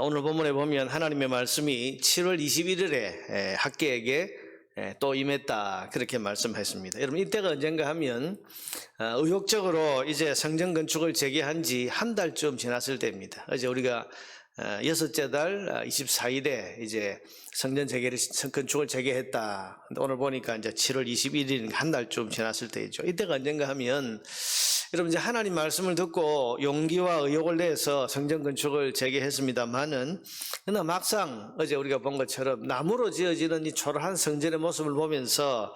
오늘 본문에 보면 하나님의 말씀이 7월 21일에 학계에게 또 임했다, 그렇게 말씀했습니다. 여러분, 이때가 언젠가 하면 의욕적으로 이제 성전 건축을 재개한 지 한 달쯤 지났을 때입니다. 어제 우리가 여섯째 달 24일에 이제 성전 건축을 재개했다. 오늘 보니까 이제 7월 21일, 한 달쯤 지났을 때이죠. 이때가 언젠가 하면 여러분, 이제 하나님 말씀을 듣고 용기와 의욕을 내서 성전 건축을 재개했습니다만은, 그러나 막상 어제 우리가 본 것처럼 나무로 지어지는 이 초라한 성전의 모습을 보면서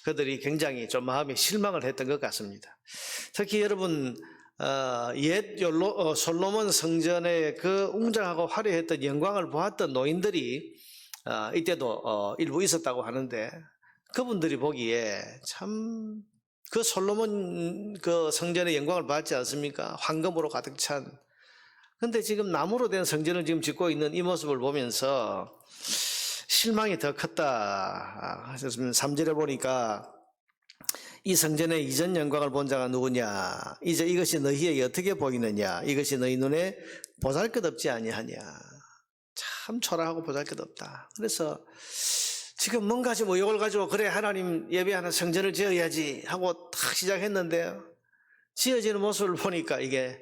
그들이 굉장히 좀 마음에 실망을 했던 것 같습니다. 특히 여러분, 옛 솔로몬 성전의 그 웅장하고 화려했던 영광을 보았던 노인들이 이때도 일부 있었다고 하는데, 그분들이 보기에 참 그 솔로몬 그 성전의 영광을 받지 않습니까? 황금으로 가득 찬. 근데 지금 나무로 된 성전을 지금 짓고 있는 이 모습을 보면서 실망이 더 컸다. 3절에 보니까 이 성전의 이전 영광을 본 자가 누구냐? 이제 이것이 너희에게 어떻게 보이느냐? 이것이 너희 눈에 보잘것없지 아니하냐? 참 초라하고 보잘것없다. 그래서 지금 뭔가 좀 의욕을 가지고, 그래, 하나님 예배하는 성전을 지어야지 하고 탁 시작했는데 지어지는 모습을 보니까 이게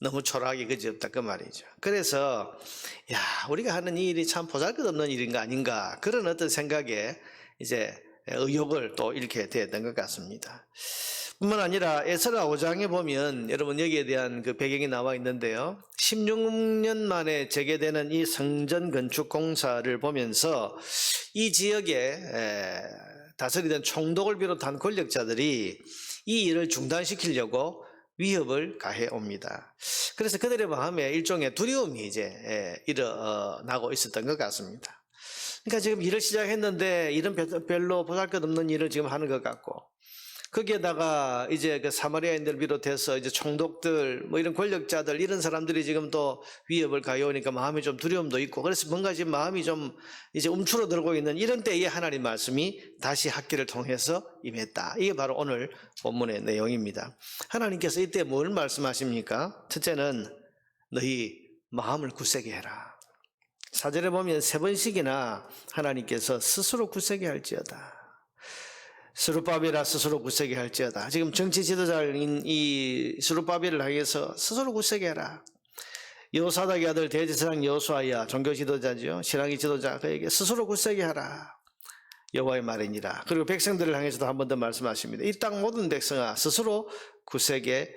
너무 초라하게 그지없다, 그 말이죠. 그래서 우리가 하는 이 일이 참 보잘것없는 일인가 아닌가, 그런 어떤 생각에 이제 의욕을 또 잃게 되었던 것 같습니다. 뿐만 아니라 에스라 5장에 보면 여러분, 여기에 대한 그 배경이 나와 있는데요, 16년 만에 재개되는 이 성전 건축 공사를 보면서 이 지역에 다스리던 총독을 비롯한 권력자들이 이 일을 중단시키려고 위협을 가해 옵니다. 그래서 그들의 마음에 일종의 두려움이 이제 일어나고 있었던 것 같습니다. 그러니까 지금 일을 시작했는데 일은 별로 보잘것없는 일을 지금 하는 것 같고, 거기에다가 이제 그 사마리아인들 비롯해서 이제 총독들, 뭐 이런 권력자들, 이런 사람들이 지금 또 위협을 가해오니까 마음에 좀 두려움도 있고, 그래서 뭔가 지금 마음이 좀 이제 움츠러들고 있는 이런 때에 하나님 말씀이 다시 학기를 통해서 임했다. 이게 바로 오늘 본문의 내용입니다. 하나님께서 이때 뭘 말씀하십니까? 첫째는 너희 마음을 굳세게 해라. 4절에 보면 3번씩이나 하나님께서 스스로 굳세게 할지어다. 스룹바벨아, 스스로 굳세게 할지어다. 지금 정치 지도자인 이 스룹바벨을 향해서 스스로 굳세게 해라. 여호사닥의 아들 대제사장 여호수아야, 종교 지도자죠, 신앙의 지도자, 그에게 스스로 굳세게 하라. 여호와의 말이니라. 그리고 백성들을 향해서도 한 번 더 말씀하십니다. 이 땅 모든 백성아, 스스로 굳세게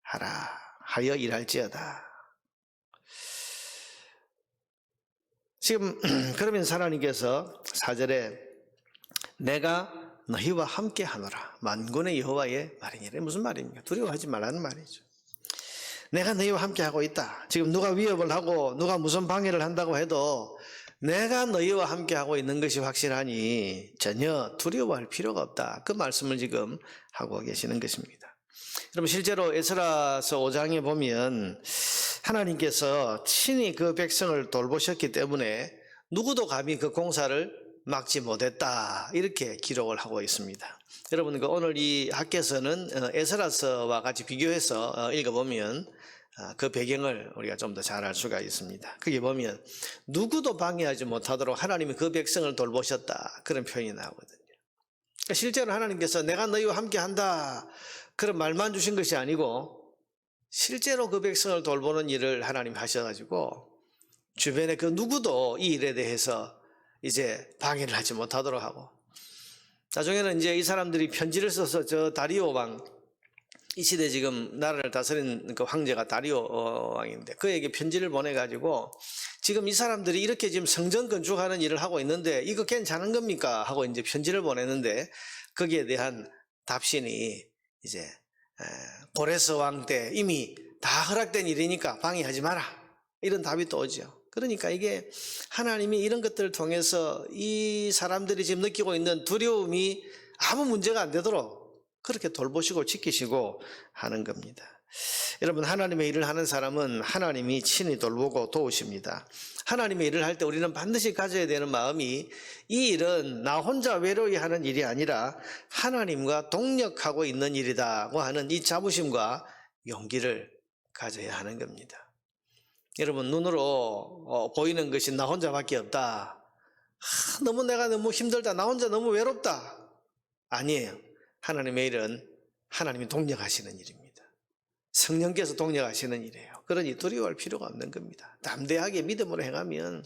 하라 하여 일할지어다. 지금 그러면 하나님께서 4절에 내가 너희와 함께 하노라, 만군의 여호와의 말이니라. 무슨 말입니까? 두려워하지 말라는 말이죠. 내가 너희와 함께 하고 있다. 지금 누가 위협을 하고 누가 무슨 방해를 한다고 해도 내가 너희와 함께 하고 있는 것이 확실하니 전혀 두려워할 필요가 없다. 그 말씀을 지금 하고 계시는 것입니다. 여러분, 실제로 에스라서 5장에 보면 하나님께서 친히 그 백성을 돌보셨기 때문에 누구도 감히 그 공사를 막지 못했다, 이렇게 기록을 하고 있습니다. 여러분, 오늘 이 학계서는 에스라서와 같이 비교해서 읽어보면 그 배경을 우리가 좀 더 잘 알 수가 있습니다. 거기 보면 누구도 방해하지 못하도록 하나님이 그 백성을 돌보셨다, 그런 표현이 나오거든요. 그러니까 실제로 하나님께서 내가 너희와 함께 한다, 그런 말만 주신 것이 아니고 실제로 그 백성을 돌보는 일을 하나님 하셔가지고 주변에 그 누구도 이 일에 대해서 이제 방해를 하지 못하도록 하고, 나중에는 이제 이 사람들이 편지를 써서 저 다리오 왕, 이 시대 지금 나라를 다스린 그 황제가 다리오 왕인데, 그에게 편지를 보내가지고 지금 이 사람들이 이렇게 지금 성전 건축하는 일을 하고 있는데 이거 괜찮은 겁니까? 하고 이제 편지를 보내는데, 거기에 대한 답신이 이제 고레스 왕 때 이미 다 허락된 일이니까 방해하지 마라, 이런 답이 또 오죠. 그러니까 이게 하나님이 이런 것들을 통해서 이 사람들이 지금 느끼고 있는 두려움이 아무 문제가 안 되도록 그렇게 돌보시고 지키시고 하는 겁니다. 여러분, 하나님의 일을 하는 사람은 하나님이 친히 돌보고 도우십니다. 하나님의 일을 할 때 우리는 반드시 가져야 되는 마음이, 이 일은 나 혼자 외로이 하는 일이 아니라 하나님과 동력하고 있는 일이라고 하는 이 자부심과 용기를 가져야 하는 겁니다. 여러분 눈으로 보이는 것이 나 혼자밖에 없다. 너무 내가 너무 힘들다. 나 혼자 너무 외롭다. 아니에요. 하나님의 일은 하나님이 동력하시는 일입니다. 성령께서 동력하시는 일이에요. 그러니 두려워할 필요가 없는 겁니다. 담대하게 믿음으로 행하면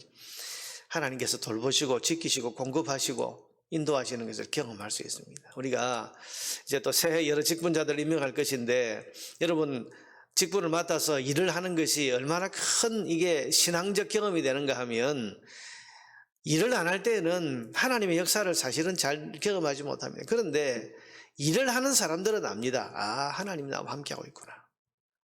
하나님께서 돌보시고 지키시고 공급하시고 인도하시는 것을 경험할 수 있습니다. 우리가 이제 또 새해 여러 직분자들 임명할 것인데 여러분 직분을 맡아서 일을 하는 것이 얼마나 큰 이게 신앙적 경험이 되는가 하면 일을 안 할 때는 하나님의 역사를 사실은 잘 경험하지 못합니다. 그런데 일을 하는 사람들은 압니다. 하나님 나와 함께하고 있구나.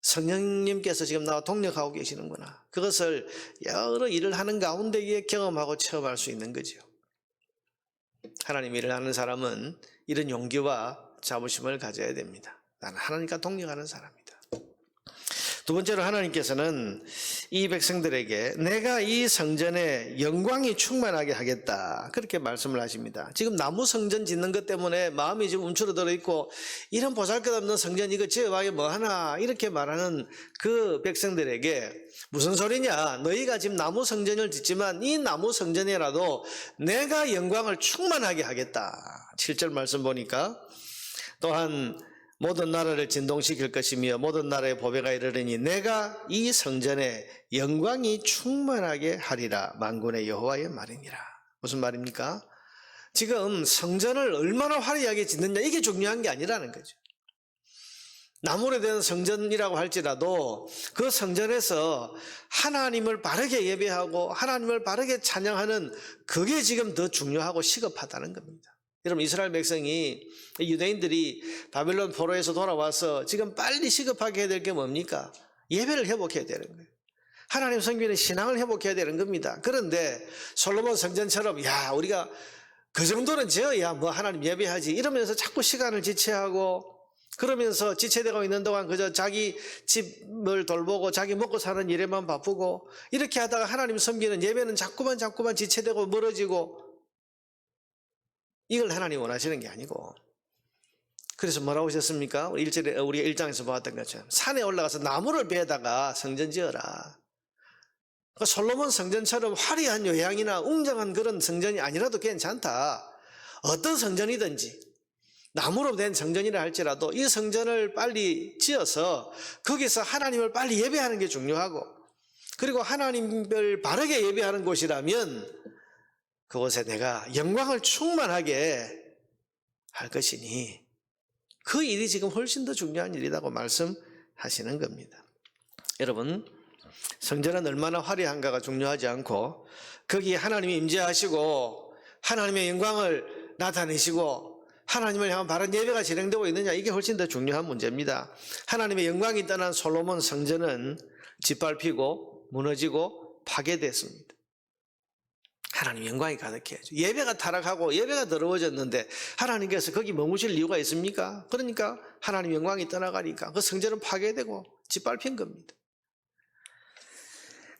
성령님께서 지금 나와 동력하고 계시는구나. 그것을 여러 일을 하는 가운데에 경험하고 체험할 수 있는 거죠. 하나님 일을 하는 사람은 이런 용기와 자부심을 가져야 됩니다. 나는 하나님과 동력하는 사람이다. 두 번째로 하나님께서는 이 백성들에게 내가 이 성전에 영광이 충만하게 하겠다 그렇게 말씀을 하십니다. 지금 나무 성전 짓는 것 때문에 마음이 지금 움츠러들어 있고 이런 보잘것없는 성전 이거 지어봐야 뭐하나 이렇게 말하는 그 백성들에게 무슨 소리냐, 너희가 지금 나무 성전을 짓지만 이 나무 성전이라도 내가 영광을 충만하게 하겠다. 7절 말씀 보니까 또한 모든 나라를 진동시킬 것이며 모든 나라의 보배가 이르르니 내가 이 성전에 영광이 충만하게 하리라. 만군의 여호와의 말이니라. 무슨 말입니까? 지금 성전을 얼마나 화려하게 짓느냐 이게 중요한 게 아니라는 거죠. 나무로 된 성전이라고 할지라도 그 성전에서 하나님을 바르게 예배하고 하나님을 바르게 찬양하는 그게 지금 더 중요하고 시급하다는 겁니다. 여러분 이스라엘 백성이 유대인들이 바벨론 포로에서 돌아와서 지금 빨리 시급하게 해야 될 게 뭡니까? 예배를 회복해야 되는 거예요. 하나님 섬기는 신앙을 회복해야 되는 겁니다. 그런데 솔로몬 성전처럼 우리가 그 정도는 지어야 뭐 하나님 예배하지 이러면서 자꾸 시간을 지체하고 그러면서 지체되고 있는 동안 그저 자기 집을 돌보고 자기 먹고 사는 일에만 바쁘고 이렇게 하다가 하나님 섬기는 예배는 자꾸만 지체되고 멀어지고 이걸 하나님 원하시는 게 아니고 그래서 뭐라고 하셨습니까? 우리가 1장에서 보았던 것처럼 산에 올라가서 나무를 베다가 성전 지어라. 그러니까 솔로몬 성전처럼 화려한 요양이나 웅장한 그런 성전이 아니라도 괜찮다. 어떤 성전이든지 나무로 된 성전이라 할지라도 이 성전을 빨리 지어서 거기서 하나님을 빨리 예배하는 게 중요하고 그리고 하나님을 바르게 예배하는 곳이라면 그곳에 내가 영광을 충만하게 할 것이니 그 일이 지금 훨씬 더 중요한 일이라고 말씀하시는 겁니다. 여러분 성전은 얼마나 화려한가가 중요하지 않고 거기에 하나님이 임재하시고 하나님의 영광을 나타내시고 하나님을 향한 바른 예배가 진행되고 있느냐 이게 훨씬 더 중요한 문제입니다. 하나님의 영광이 떠난 솔로몬 성전은 짓밟히고 무너지고 파괴됐습니다. 하나님 영광이 가득해야죠. 예배가 타락하고 예배가 더러워졌는데 하나님께서 거기 머무실 이유가 있습니까? 그러니까 하나님 영광이 떠나가니까 그 성전은 파괴되고 짓밟힌 겁니다.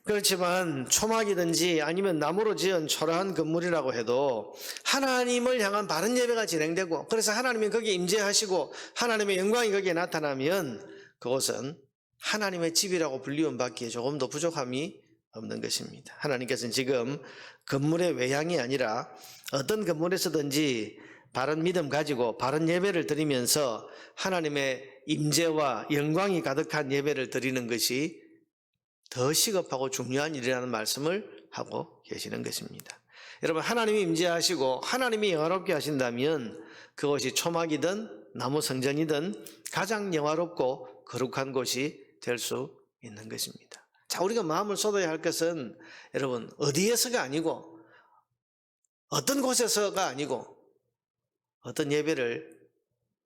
그렇지만 초막이든지 아니면 나무로 지은 초라한 건물이라고 해도 하나님을 향한 바른 예배가 진행되고 그래서 하나님이 거기에 임재하시고 하나님의 영광이 거기에 나타나면 그곳은 하나님의 집이라고 불리움 받기에 조금도 부족함이 없는 것입니다. 하나님께서는 지금 건물의 외향이 아니라 어떤 건물에서든지 바른 믿음 가지고 바른 예배를 드리면서 하나님의 임재와 영광이 가득한 예배를 드리는 것이 더 시급하고 중요한 일이라는 말씀을 하고 계시는 것입니다. 여러분 하나님이 임재하시고 하나님이 영화롭게 하신다면 그것이 초막이든 나무 성전이든 가장 영화롭고 거룩한 곳이 될 수 있는 것입니다. 자, 우리가 마음을 쏟아야 할 것은 여러분 어디에서가 아니고 어떤 곳에서가 아니고 어떤 예배를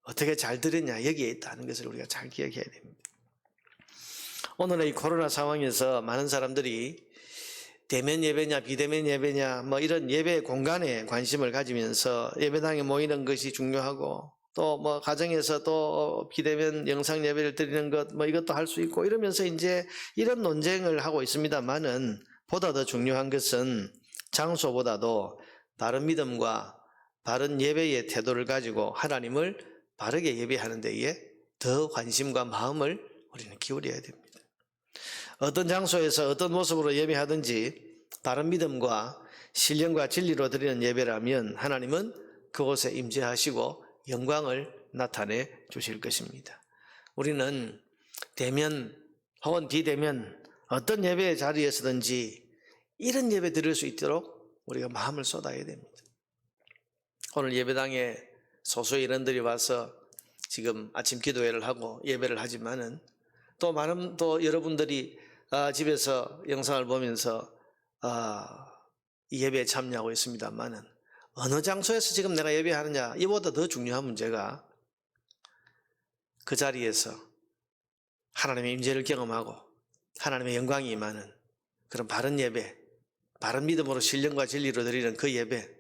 어떻게 잘 드렸냐 여기에 있다는 것을 우리가 잘 기억해야 됩니다. 오늘의 이 코로나 상황에서 많은 사람들이 대면 예배냐 비대면 예배냐 뭐 이런 예배 공간에 관심을 가지면서 예배당에 모이는 것이 중요하고 또 뭐 가정에서 또 비대면 영상 예배를 드리는 것 뭐 이것도 할 수 있고 이러면서 이제 이런 논쟁을 하고 있습니다만은 보다 더 중요한 것은 장소보다도 바른 믿음과 바른 예배의 태도를 가지고 하나님을 바르게 예배하는 데에 더 관심과 마음을 우리는 기울여야 됩니다. 어떤 장소에서 어떤 모습으로 예배하든지 바른 믿음과 신령과 진리로 드리는 예배라면 하나님은 그곳에 임재하시고 영광을 나타내 주실 것입니다. 우리는 대면 혹은 비대면 어떤 예배의 자리에서든지 이런 예배 드릴 수 있도록 우리가 마음을 쏟아야 됩니다. 오늘 예배당에 소수의 인원들이 와서 지금 아침 기도회를 하고 예배를 하지만은 또 많은 또 여러분들이 집에서 영상을 보면서 이 예배에 참여하고 있습니다만은 어느 장소에서 지금 내가 예배하느냐, 이보다 더 중요한 문제가 그 자리에서 하나님의 임재를 경험하고 하나님의 영광이 임하는 그런 바른 예배, 바른 믿음으로 신령과 진리로 드리는 그 예배,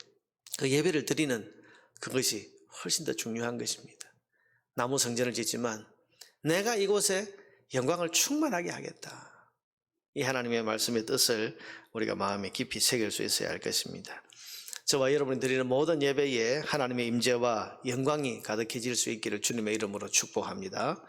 그 예배를 드리는 그것이 훨씬 더 중요한 것입니다. 나무 성전을 짓지만 내가 이곳에 영광을 충만하게 하겠다. 이 하나님의 말씀의 뜻을 우리가 마음에 깊이 새길 수 있어야 할 것입니다. 저와 여러분이 드리는 모든 예배에 하나님의 임재와 영광이 가득해질 수 있기를 주님의 이름으로 축복합니다.